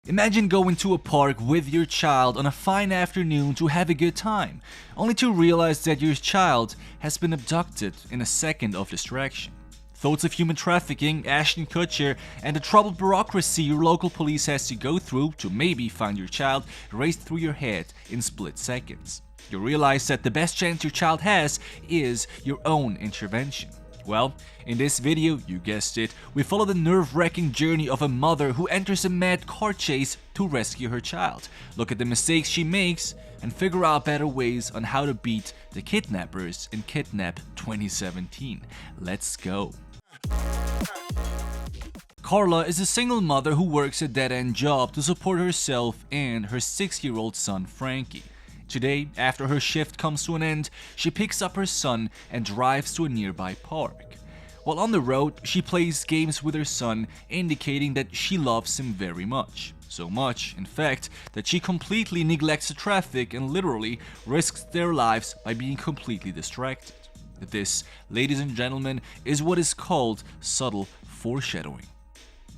Imagine going to a park with your child on a fine afternoon to have a good time, only to realize that your child has been abducted in a second of distraction. Thoughts of human trafficking, Ashton Kutcher, and the troubled bureaucracy your local police has to go through to maybe find your child race through your head in split seconds. You realize that the best chance your child has is your own intervention. Well, in this video, you guessed it, we follow the nerve-wracking journey of a mother who enters a mad car chase to rescue her child, look at the mistakes she makes, and figure out better ways on how to beat the kidnappers in Kidnap 2017. Let's go. Karla is a single mother who works a dead-end job to support herself and her 6-year-old son Frankie. Today, after her shift comes to an end, she picks up her son and drives to a nearby park. While on the road, she plays games with her son, indicating that she loves him very much. So much, in fact, that she completely neglects the traffic and literally risks their lives by being completely distracted. This, ladies and gentlemen, is what is called subtle foreshadowing.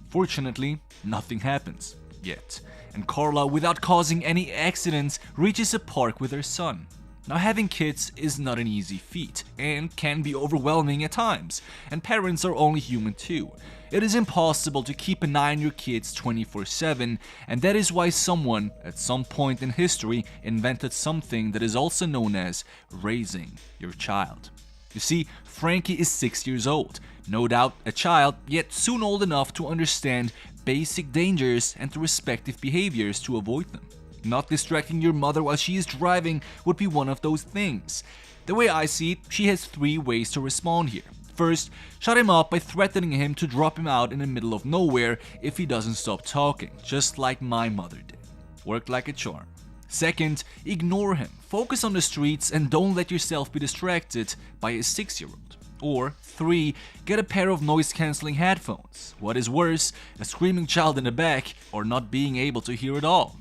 Fortunately, nothing happens yet, and Karla, without causing any accidents, reaches a park with her son. Now, having kids is not an easy feat and can be overwhelming at times, and parents are only human too. It is impossible to keep an eye on your kids 24/7, and that is why someone, at some point in history, invented something that is also known as raising your child. You see, Frankie is 6 years old, no doubt a child, yet soon old enough to understand basic dangers and the respective behaviors to avoid them. Not distracting your mother while she is driving would be one of those things. The way I see it, she has 3 ways to respond here. First, shut him up by threatening him to drop him out in the middle of nowhere if he doesn't stop talking, just like my mother did. Worked like a charm. Second, ignore him, focus on the streets and don't let yourself be distracted by a 6-year-old. Or 3, get a pair of noise-cancelling headphones. What is worse, a screaming child in the back or not being able to hear at all.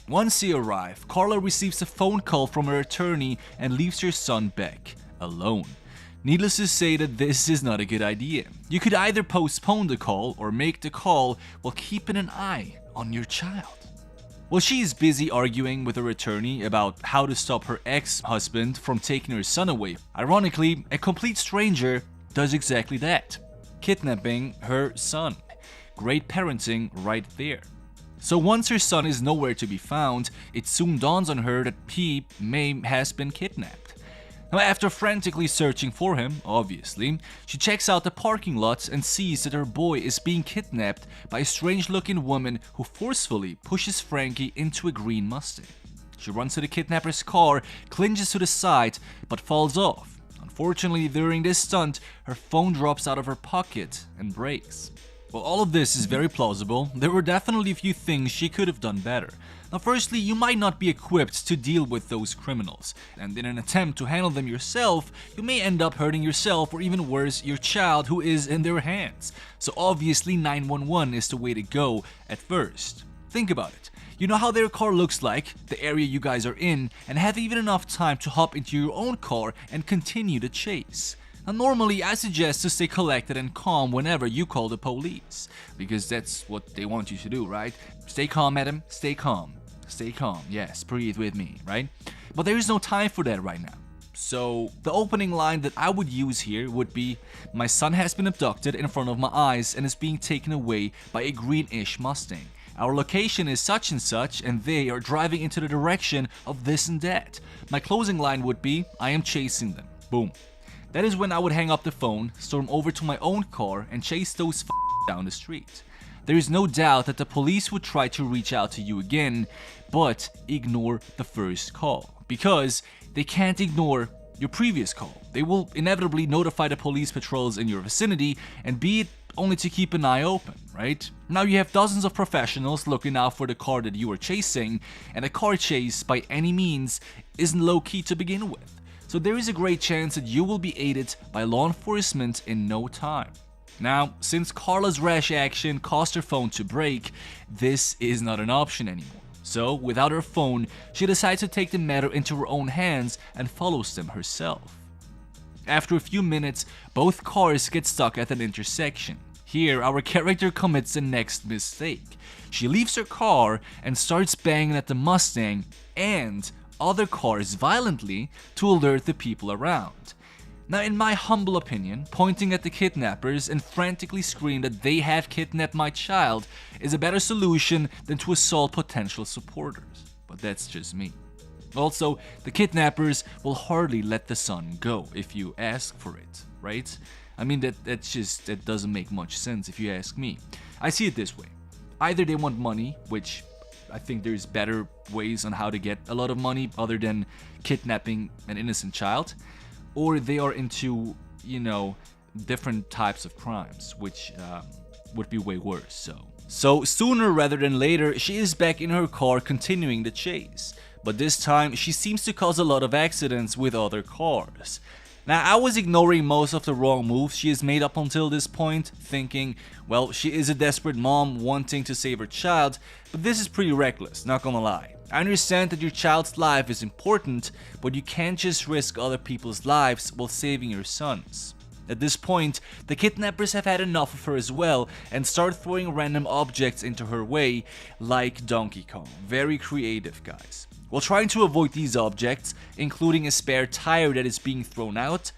Once they arrive, Karla receives a phone call from her attorney and leaves her son back, alone. Needless to say that this is not a good idea. You could either postpone the call or make the call while keeping an eye on your child. While she is busy arguing with her attorney about how to stop her ex-husband from taking her son away, ironically, a complete stranger does exactly that, kidnapping her son. Great parenting right there. So once her son is nowhere to be found, it soon dawns on her that he has been kidnapped. Now, after frantically searching for him, obviously, she checks out the parking lot and sees that her boy is being kidnapped by a strange-looking woman who forcefully pushes Frankie into a green Mustang. She runs to the kidnapper's car, clinches to the side, but falls off. Unfortunately, during this stunt, her phone drops out of her pocket and breaks. While all of this is very plausible, there were definitely a few things she could have done better. Now, firstly, you might not be equipped to deal with those criminals, and in an attempt to handle them yourself, you may end up hurting yourself or even worse, your child who is in their hands. So obviously 911 is the way to go at first. Think about it. You know how their car looks like, the area you guys are in, and have even enough time to hop into your own car and continue the chase. Now, normally, I suggest to stay collected and calm whenever you call the police, because that's what they want you to do, right? Stay calm, madam, stay calm. Stay calm, yes, breathe with me, right? But there is no time for that right now. So, the opening line that I would use here would be, my son has been abducted in front of my eyes and is being taken away by a greenish Mustang. Our location is such and such, and they are driving into the direction of this and that. My closing line would be, I am chasing them. Boom. That is when I would hang up the phone, storm over to my own car, and chase those down the street. There is no doubt that the police would try to reach out to you again, but ignore the first call, because they can't ignore your previous call. They will inevitably notify the police patrols in your vicinity, and be it only to keep an eye open, right? Now you have dozens of professionals looking out for the car that you are chasing, and a car chase by any means isn't low-key to begin with. So there is a great chance that you will be aided by law enforcement in no time. Now, since Karla's rash action caused her phone to break, this is not an option anymore. So, without her phone, she decides to take the matter into her own hands and follows them herself. After a few minutes, both cars get stuck at an intersection. Here, our character commits the next mistake. She leaves her car and starts banging at the Mustang and other cars violently to alert the people around. Now, in my humble opinion, pointing at the kidnappers and frantically screaming that they have kidnapped my child is a better solution than to assault potential supporters. But that's just me. Also, the kidnappers will hardly let the son go if you ask for it, right? I mean, that doesn't make much sense if you ask me. I see it this way. Either they want money, which I think there's better ways on how to get a lot of money other than kidnapping an innocent child, or they are into, different types of crimes, which would be way worse. So sooner rather than later, she is back in her car continuing the chase. But this time, she seems to cause a lot of accidents with other cars. Now, I was ignoring most of the wrong moves she has made up until this point, thinking, well, she is a desperate mom wanting to save her child, but this is pretty reckless, not gonna lie. I understand that your child's life is important, but you can't just risk other people's lives while saving your son's. At this point, the kidnappers have had enough of her as well and start throwing random objects into her way, like Donkey Kong. Very creative, guys. While trying to avoid these objects, including a spare tire that is being thrown out,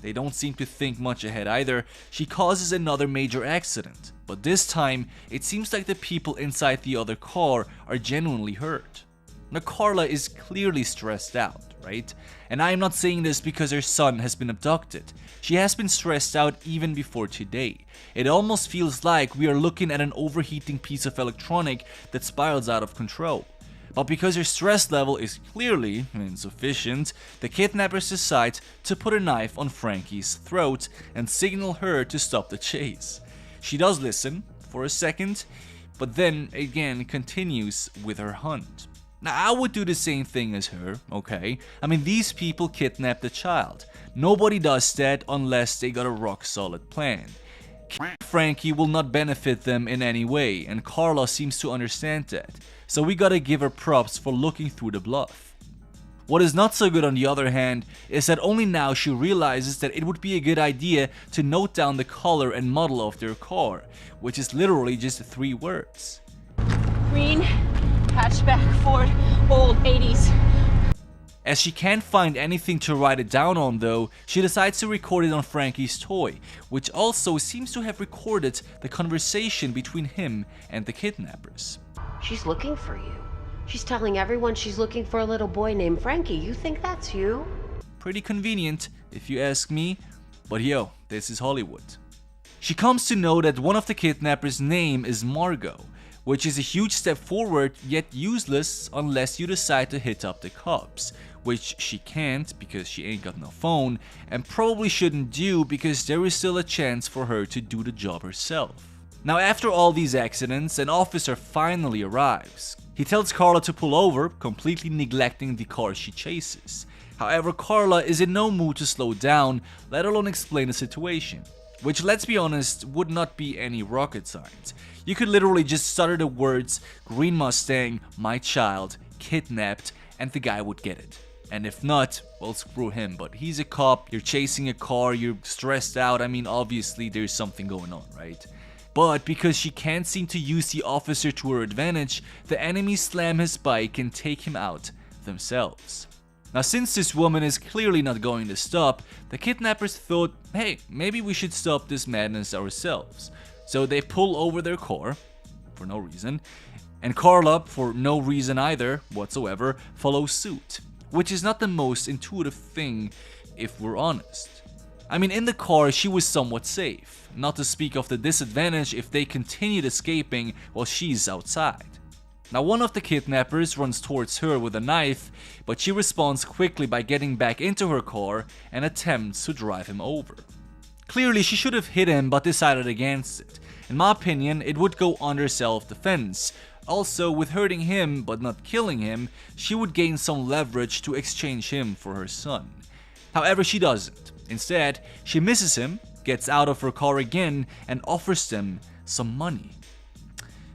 they don't seem to think much ahead either. She causes another major accident, but this time, it seems like the people inside the other car are genuinely hurt. Now, Karla is clearly stressed out, right? And I am not saying this because her son has been abducted. She has been stressed out even before today. It almost feels like we are looking at an overheating piece of electronic that spirals out of control. But because her stress level is clearly insufficient, the kidnappers decide to put a knife on Frankie's throat and signal her to stop the chase. She does listen for a second, but then again continues with her hunt. Now, I would do the same thing as her, okay? I mean, these people kidnapped the child. Nobody does that unless they got a rock-solid plan. Frankie will not benefit them in any way, and Karla seems to understand that. So we gotta give her props for looking through the bluff. What is not so good, on the other hand, is that only now she realizes that it would be a good idea to note down the color and model of their car, which is literally just 3 words. Green, hatchback, Ford, old 80s. As she can't find anything to write it down on though, she decides to record it on Frankie's toy, which also seems to have recorded the conversation between him and the kidnappers. She's looking for you. She's telling everyone she's looking for a little boy named Frankie. You think that's you? Pretty convenient, if you ask me, but yo, this is Hollywood. She comes to know that one of the kidnappers' name is Margot, which is a huge step forward yet useless unless you decide to hit up the cops, which she can't because she ain't got no phone, and probably shouldn't do because there is still a chance for her to do the job herself. Now, after all these accidents, an officer finally arrives. He tells Karla to pull over, completely neglecting the car she chases. However, Karla is in no mood to slow down, let alone explain the situation, which, let's be honest, would not be any rocket science. You could literally just stutter the words "Green Mustang, my child, kidnapped," and the guy would get it. And if not, well, screw him, but he's a cop, you're chasing a car, you're stressed out, I mean, obviously there's something going on, right? But because she can't seem to use the officer to her advantage, the enemies slam his bike and take him out themselves. Now, since this woman is clearly not going to stop, the kidnappers thought, hey, maybe we should stop this madness ourselves. So they pull over their car, for no reason, and Karla, for no reason either whatsoever, follows suit, which is not the most intuitive thing if we're honest. I mean, in the car she was somewhat safe, not to speak of the disadvantage if they continued escaping while she's outside. Now, one of the kidnappers runs towards her with a knife, but she responds quickly by getting back into her car and attempts to drive him over. Clearly, she should have hit him but decided against it. In my opinion, it would go under self-defense. Also, with hurting him but not killing him, she would gain some leverage to exchange him for her son. However, she doesn't. Instead, she misses him, gets out of her car again, and offers them some money.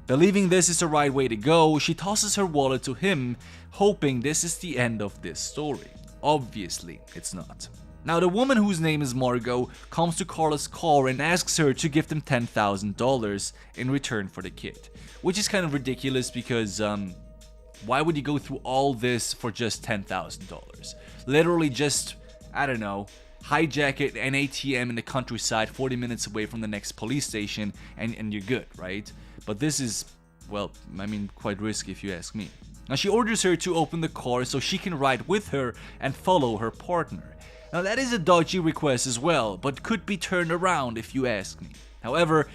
Believing this is the right way to go, she tosses her wallet to him, hoping this is the end of this story. Obviously, it's not. Now, the woman whose name is Margot comes to Karla's car and asks her to give them $10,000 in return for the kid, which is kind of ridiculous because why would you go through all this for just $10,000? Literally just, I don't know, hijack an ATM in the countryside 40 minutes away from the next police station and you're good, right? But this is, well, I mean, quite risky if you ask me. Now, she orders her to open the car so she can ride with her and follow her partner. Now, that is a dodgy request as well, but could be turned around if you ask me. However,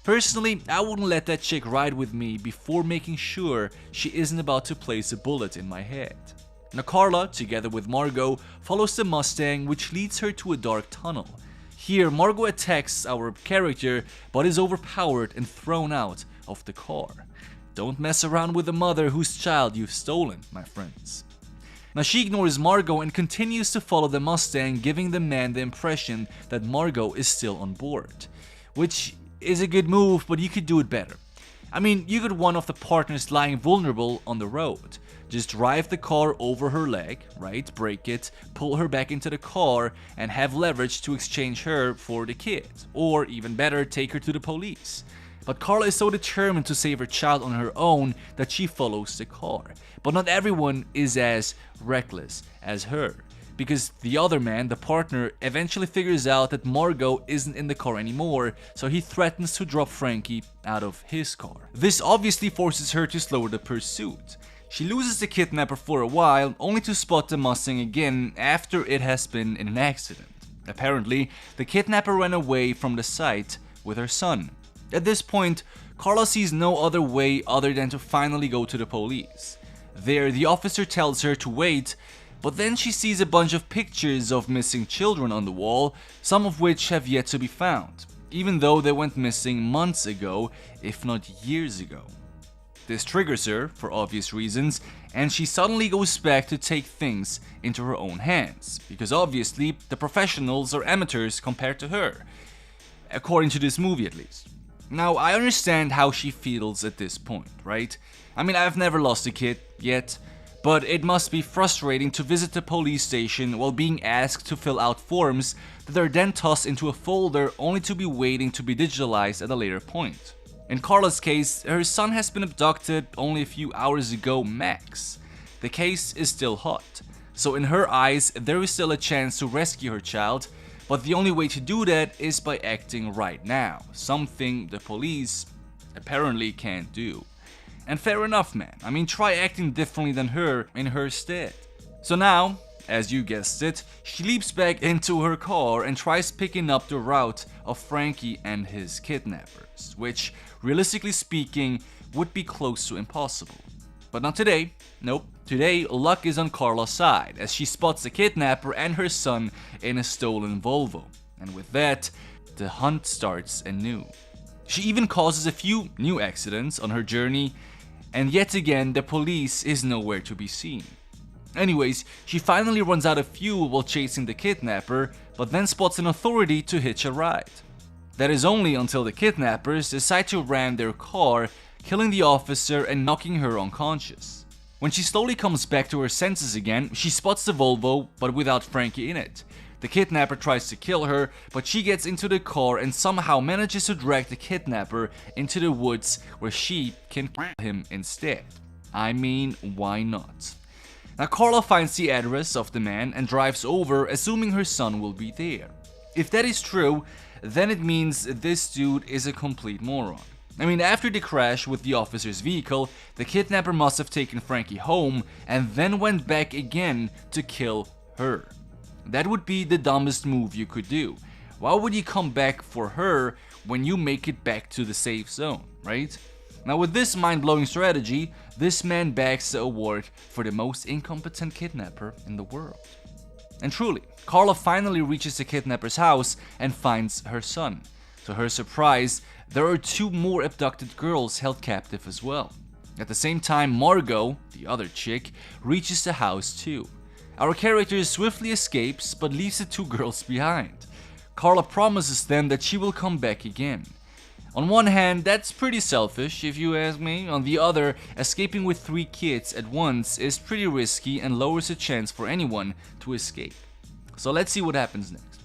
personally, I wouldn't let that chick ride with me before making sure she isn't about to place a bullet in my head. Now, Karla, together with Margot, follows the Mustang, which leads her to a dark tunnel. Here, Margot attacks our character, but is overpowered and thrown out of the car. Don't mess around with the mother whose child you've stolen, my friends. Now, she ignores Margot and continues to follow the Mustang, giving the man the impression that Margot is still on board. Which is a good move, but you could do it better. I mean, you could one of the partners lying vulnerable on the road. Just drive the car over her leg, right? Break it, pull her back into the car, and have leverage to exchange her for the kid. Or even better, take her to the police. But Karla is so determined to save her child on her own that she follows the car. But not everyone is as reckless as her. Because the other man, the partner, eventually figures out that Margot isn't in the car anymore, so he threatens to drop Frankie out of his car. This obviously forces her to slow the pursuit. She loses the kidnapper for a while, only to spot the Mustang again after it has been in an accident. Apparently, the kidnapper ran away from the site with her son. At this point, Karla sees no other way other than to finally go to the police. There, the officer tells her to wait, but then she sees a bunch of pictures of missing children on the wall, some of which have yet to be found, even though they went missing months ago, if not years ago. This triggers her, for obvious reasons, and she suddenly goes back to take things into her own hands, because obviously the professionals are amateurs compared to her, according to this movie at least. Now, I understand how she feels at this point, right? I mean, I've never lost a kid yet, but it must be frustrating to visit the police station while being asked to fill out forms that are then tossed into a folder only to be waiting to be digitalized at a later point. In Karla's case, her son has been abducted only a few hours ago max. The case is still hot, so in her eyes, there is still a chance to rescue her child, but the only way to do that is by acting right now, something the police apparently can't do. And fair enough, man. I mean, try acting differently than her in her stead. So now, as you guessed it, she leaps back into her car and tries picking up the route of Frankie and his kidnappers, which, realistically speaking, would be close to impossible. But not today. Nope. Today, luck is on Karla's side, as she spots the kidnapper and her son in a stolen Volvo. And with that, the hunt starts anew. She even causes a few new accidents on her journey, and yet again, the police is nowhere to be seen. Anyways, she finally runs out of fuel while chasing the kidnapper, but then spots an authority to hitch a ride. That is only until the kidnappers decide to ram their car, killing the officer and knocking her unconscious. When she slowly comes back to her senses again, she spots the Volvo, but without Frankie in it. The kidnapper tries to kill her, but she gets into the car and somehow manages to drag the kidnapper into the woods where she can kill him instead. I mean, why not? Now, Karla finds the address of the man and drives over, assuming her son will be there. If that is true, then it means this dude is a complete moron. I mean, after the crash with the officer's vehicle, the kidnapper must have taken Frankie home and then went back again to kill her. That would be the dumbest move you could do. Why would you come back for her when you make it back to the safe zone, right? Now, with this mind-blowing strategy, this man bags the award for the most incompetent kidnapper in the world. And truly, Karla finally reaches the kidnapper's house and finds her son. To her surprise, there are 2 more abducted girls held captive as well. At the same time, Margot, the other chick, reaches the house too. Our character swiftly escapes but leaves the 2 girls behind. Karla promises them that she will come back again. On one hand, that's pretty selfish if you ask me. On the other, escaping with 3 kids at once is pretty risky and lowers the chance for anyone to escape. So let's see what happens next.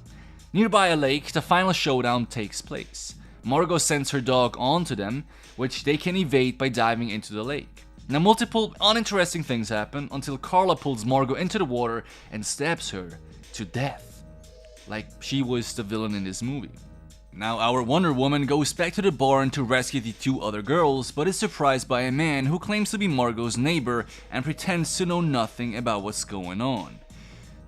Nearby a lake, the final showdown takes place. Margot sends her dog onto them, which they can evade by diving into the lake. Now multiple uninteresting things happen until Karla pulls Margot into the water and stabs her to death. Like she was the villain in this movie. Now our Wonder Woman goes back to the barn to rescue the 2 other girls, but is surprised by a man who claims to be Margot's neighbor and pretends to know nothing about what's going on.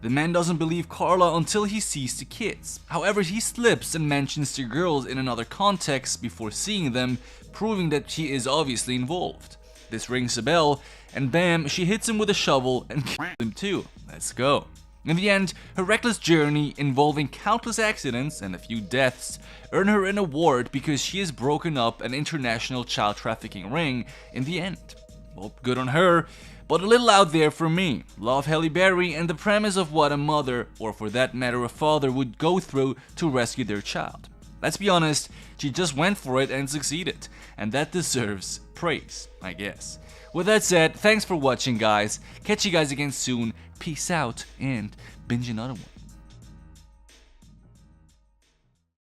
The man doesn't believe Karla until he sees the kids. However, he slips and mentions the girls in another context before seeing them, proving that she is obviously involved. This rings a bell, and bam, she hits him with a shovel and kills him too. Let's go. In the end, her reckless journey, involving countless accidents and a few deaths, earn her an award because she has broken up an international child trafficking ring in the end. Well, good on her, but a little out there for me. Love Halle Berry and the premise of what a mother, or for that matter a father, would go through to rescue their child. Let's be honest, she just went for it and succeeded, and that deserves praise, I guess. With that said, thanks for watching guys, catch you guys again soon, peace out, and binge another one.